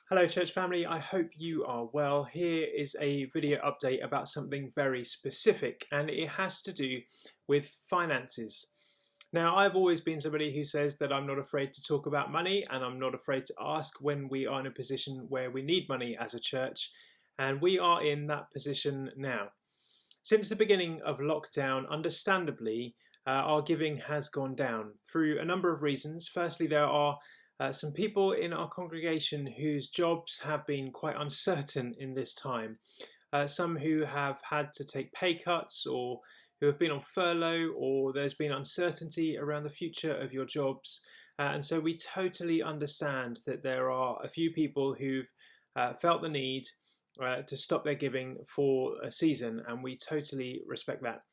Hello church family, I hope you are well. Here is a video update about something very specific, and it has to do with finances. Now, I've always been somebody who says that I'm not afraid to talk about money, and I'm not afraid to ask when we are in a position where we need money as a church, and we are in that position now. Since the beginning of lockdown, understandably, our giving has gone down through a number of reasons. Firstly, there are some people in our congregation whose jobs have been quite uncertain in this time. Some who have had to take pay cuts, or who have been on furlough, or there's been uncertainty around the future of your jobs. And so we totally understand that there are a few people who've felt the need to stop their giving for a season, and we totally respect that.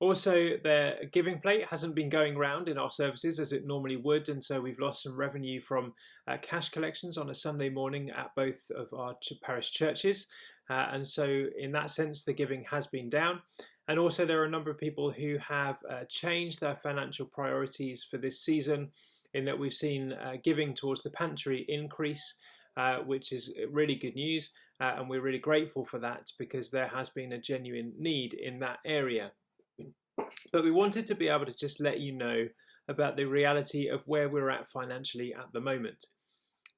Also, their giving plate hasn't been going round in our services as it normally would, and so we've lost some revenue from cash collections on a Sunday morning at both of our parish churches. And so in that sense, the giving has been down. And also there are a number of people who have changed their financial priorities for this season, in that we've seen giving towards the pantry increase, which is really good news. And we're really grateful for that, because there has been a genuine need in that area. But we wanted to be able to just let you know about the reality of where we're at financially at the moment.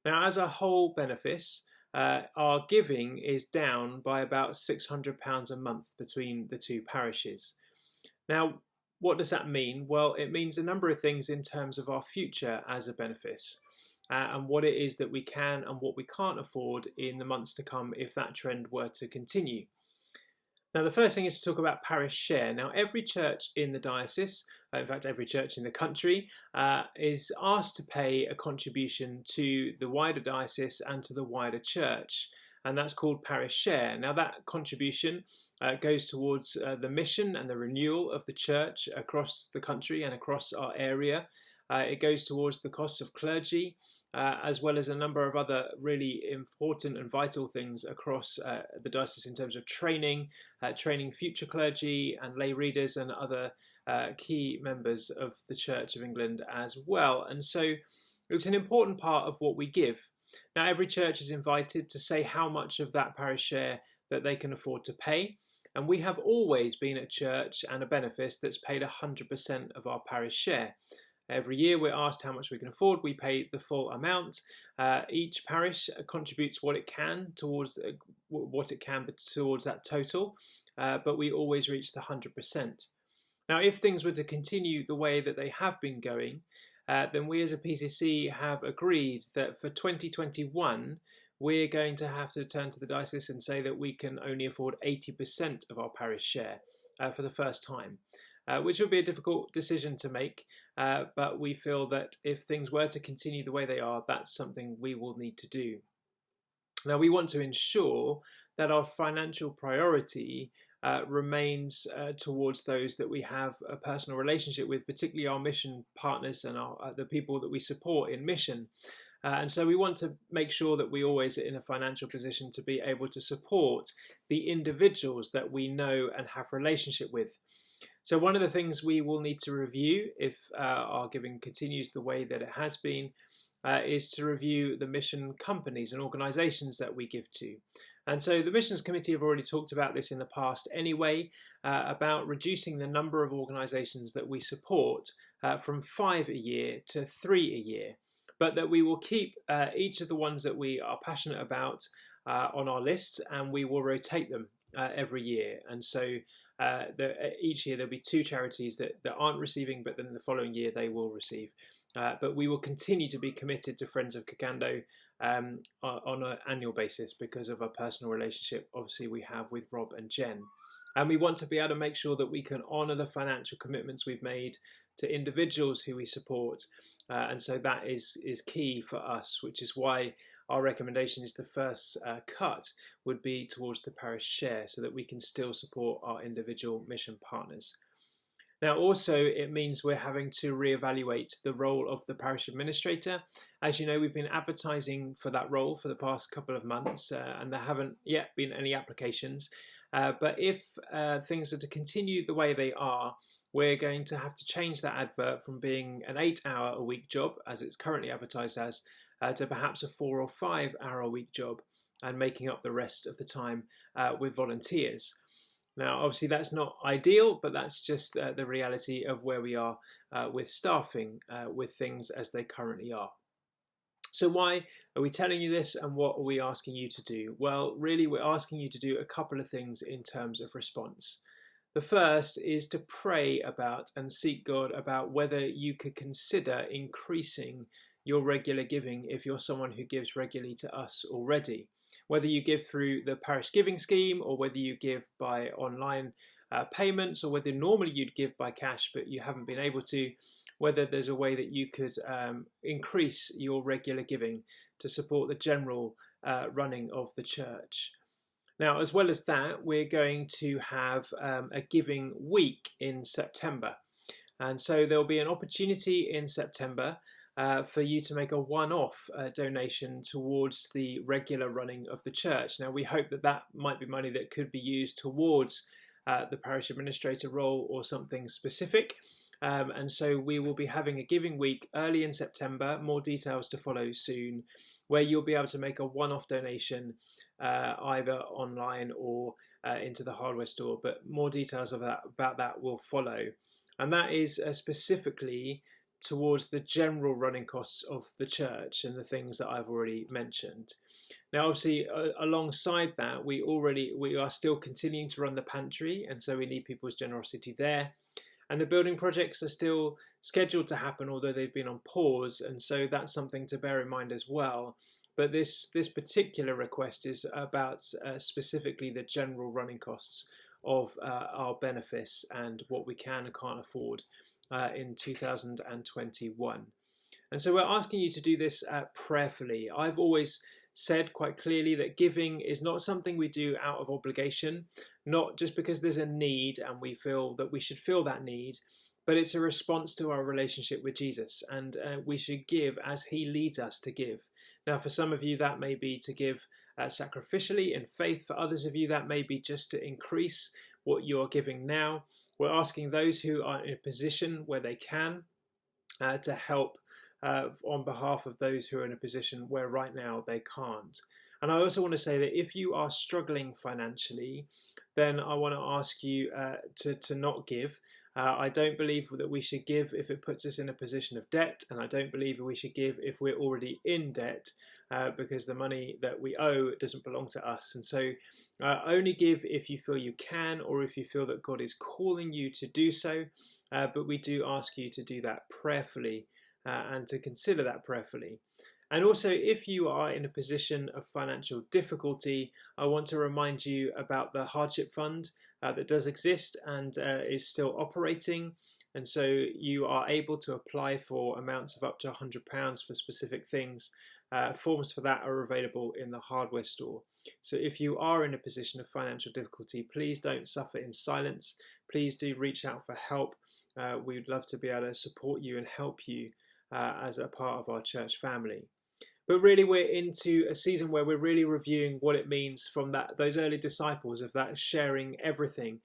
Now, as a whole benefice, our giving is down by about £600 a month between the two parishes. Now, what does that mean? Well, it means a number of things in terms of our future as a benefice, and what it is that we can and what we can't afford in the months to come if that trend were to continue. Now, the first thing is to talk about parish share. Now, every church in the diocese, in fact, every church in the country, is asked to pay a contribution to the wider diocese and to the wider church, and that's called parish share. Now, that contribution goes towards the mission and the renewal of the church across the country and across our area. It goes towards the costs of clergy, as well as a number of other really important and vital things across the diocese in terms of training future clergy and lay readers and other key members of the Church of England as well. And so it's an important part of what we give. Now, every church is invited to say how much of that parish share that they can afford to pay. And we have always been a church and a benefice that's paid 100% of our parish share. Every year we're asked how much we can afford. We pay the full amount. Each parish contributes what it can towards that total, but we always reach the 100%. Now, if things were to continue the way that they have been going, then we as a PCC have agreed that for 2021 we're going to have to turn to the diocese and say that we can only afford 80% of our parish share for the first time. Which would be a difficult decision to make, but we feel that if things were to continue the way they are, that's something we will need to do. Now, we want to ensure that our financial priority remains towards those that we have a personal relationship with, particularly our mission partners and the people that we support in mission. And so we want to make sure that we always are in a financial position to be able to support the individuals that we know and have relationship with. So one of the things we will need to review if our giving continues the way that it has been is to review the mission companies and organisations that we give to. And so the Missions Committee have already talked about this in the past anyway, about reducing the number of organisations that we support from 5 a year to 3 a year, but that we will keep each of the ones that we are passionate about on our list, and we will rotate them every year. And so each year there'll be 2 charities that aren't receiving, but then the following year they will receive. But we will continue to be committed to Friends of Kagando on an annual basis because of a personal relationship obviously we have with Rob and Jen. And we want to be able to make sure that we can honour the financial commitments we've made to individuals who we support. And so that is key for us, which is why our recommendation is the first cut would be towards the parish share, so that we can still support our individual mission partners. Now, also, it means we're having to reevaluate the role of the parish administrator. As you know, we've been advertising for that role for the past couple of months, and there haven't yet been any applications. But if things are to continue the way they are, we're going to have to change that advert from being an 8-hour-a-week job, as it's currently advertised as, to perhaps a 4 or 5 hour a week job and making up the rest of the time with volunteers. Now, obviously, that's not ideal, but that's just the reality of where we are with staffing with things as they currently are. So why are we telling you this, and what are we asking you to do? Well, really, we're asking you to do a couple of things in terms of response. The first is to pray about and seek God about whether you could consider increasing your regular giving if you're someone who gives regularly to us already. Whether you give through the parish giving scheme, or whether you give by online payments, or whether normally you'd give by cash but you haven't been able to, whether there's a way that you could increase your regular giving to support the general running of the church. Now, as well as that, we're going to have a giving week in September. And so there'll be an opportunity in September for you to make a one-off donation towards the regular running of the church. Now, we hope that that might be money that could be used towards the parish administrator role or something specific. And so we will be having a giving week early in September, more details to follow soon, where you'll be able to make a one-off donation either online or into the hardware store, but more details about that will follow. And that is specifically towards the general running costs of the church and the things that I've already mentioned. Now, obviously, alongside that, we are still continuing to run the pantry, and so we need people's generosity there. And the building projects are still scheduled to happen, although they've been on pause, and so that's something to bear in mind as well. But this particular request is about specifically the general running costs of our benefice and what we can and can't afford in 2021. And so we're asking you to do this prayerfully. I've always said quite clearly that giving is not something we do out of obligation, not just because there's a need and we feel that we should fill that need, but it's a response to our relationship with Jesus, and we should give as he leads us to give. Now, for some of you, that may be to give sacrificially in faith. For others of you, that may be just to increase what you're giving now. We're asking those who are in a position where they can to help on behalf of those who are in a position where right now they can't. And I also want to say that if you are struggling financially, then I want to ask you to not give. I don't believe that we should give if it puts us in a position of debt, and I don't believe we should give if we're already in debt, because the money that we owe doesn't belong to us. And so only give if you feel you can, or if you feel that God is calling you to do so, but we do ask you to do that prayerfully and to consider that prayerfully. And also, if you are in a position of financial difficulty, I want to remind you about the hardship fund that does exist and is still operating. And so you are able to apply for amounts of up to £100 for specific things. Forms for that are available in the hardware store. So if you are in a position of financial difficulty, please don't suffer in silence. Please do reach out for help. We'd love to be able to support you and help you as a part of our church family. But really, we're into a season where we're really reviewing what it means from those early disciples, of that sharing everything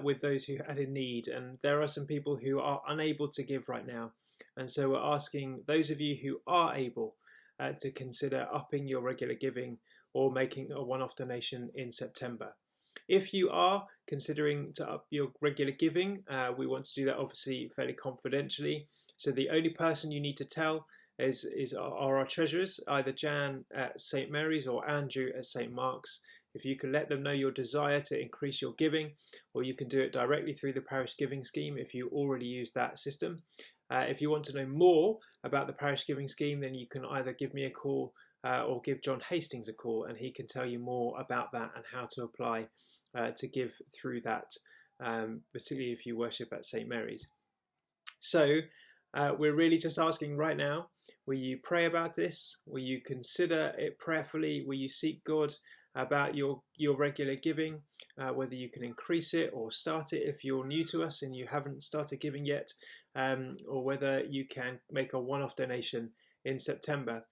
with those who had in need. And there are some people who are unable to give right now. And so we're asking those of you who are able to consider upping your regular giving or making a one-off donation in September. If you are considering to up your regular giving, we want to do that obviously fairly confidentially. So the only person you need to tell are our treasurers, either Jan at St Mary's or Andrew at St Mark's. If you can let them know your desire to increase your giving, or you can do it directly through the parish giving scheme if you already use that system. If you want to know more about the parish giving scheme, then you can either give me a call or give John Hastings a call, and he can tell you more about that and how to apply to give through that, particularly if you worship at St Mary's. So we're really just asking right now, will you pray about this? Will you consider it prayerfully? Will you seek God about your regular giving, whether you can increase it or start it if you're new to us and you haven't started giving yet, or whether you can make a one-off donation in September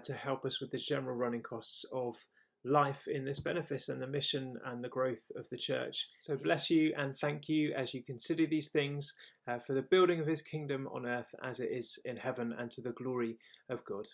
to help us with the general running costs of life in this benefice and the mission and the growth of the church. So bless you and thank you as you consider these things for the building of his kingdom on earth as it is in heaven, and to the glory of God.